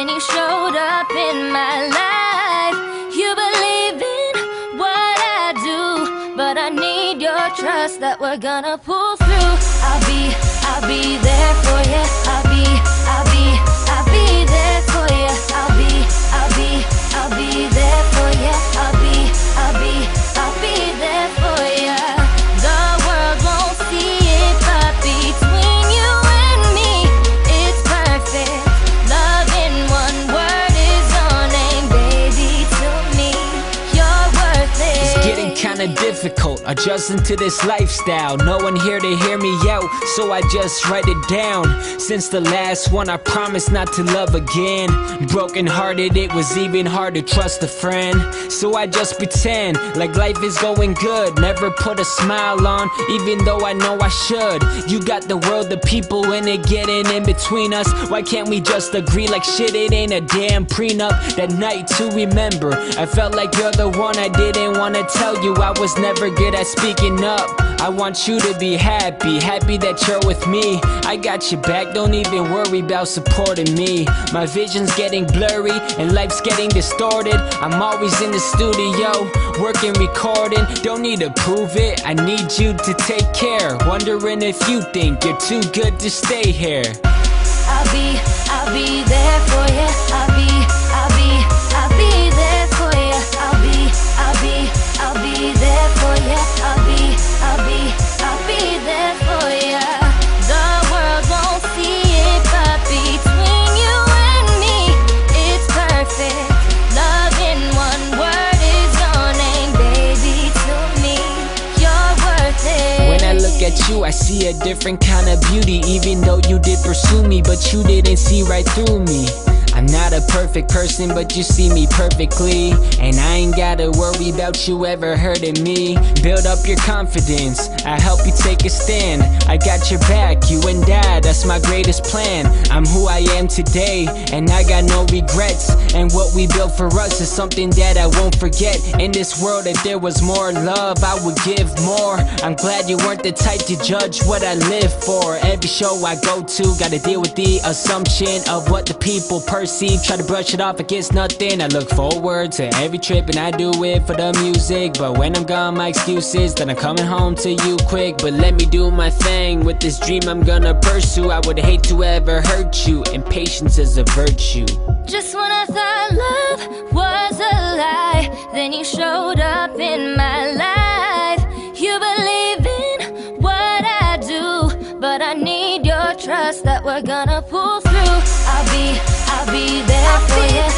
then you showed up in my life. You believe in what I do, but I need your trust that we're gonna pull through. I'll be there for you. I'll be there for you. I'll be there for you. I'll be there for you. The world won't see it, but between you and me, it's perfect. Love in one word is your name, baby. To me, you're worth it. It's getting kinda difficult adjusting to this lifestyle. No one here to hear me out, so I just write it down. Since the last one, I promised not to love again. Broken hearted, it was even hard to trust a friend. So I just pretend like life is going good. Never put a smile on, even though I know I should. You got the world, the people in it getting in between us. Why can't we just agree like shit, it ain't a damn prenup? That night to remember, I felt like you're the one. I didn't wanna tell you I was never good at speaking up. I want you to be happy, happy that you're with me. I got your back, don't even worry about supporting me. My vision's getting blurry and life's getting distorted. I'm always in the studio, working, recording. Don't need to prove it, I need you to take care. Wondering if you think you're too good to stay here. I'll be there for you. I'll be there for you. I'll be there for you. I'll be there for you. The world won't see it, but between you and me, it's perfect. Love in one word is your name, baby. To me, you're worth it. When I look at you, I see a different kind of beauty. Even though you did pursue me, but you didn't see right through me. I'm not a perfect person, but you see me perfectly. And I ain't gotta worry about you ever hurting me. Build up your confidence, I help you take a stand. I got your back, you and I, that's my greatest plan. I'm who I am today, and I got no regrets. And what we built for us is something that I won't forget. In this world, if there was more love, I would give more. I'm glad you weren't the type to judge what I live for. Every show I go to, gotta deal with the assumption of what the people perceive. Try to brush it off against nothing. I look forward to every trip and I do it for the music. But when I'm gone, my excuse is that I'm coming home to you quick. But let me do my thing with this dream I'm gonna pursue. I would hate to ever hurt you, and patience is a virtue. Just when I thought love was a lie, then you showed up in my life. You believe in what I do, but I need your trust that we're gonna pull through. I'll be there for you.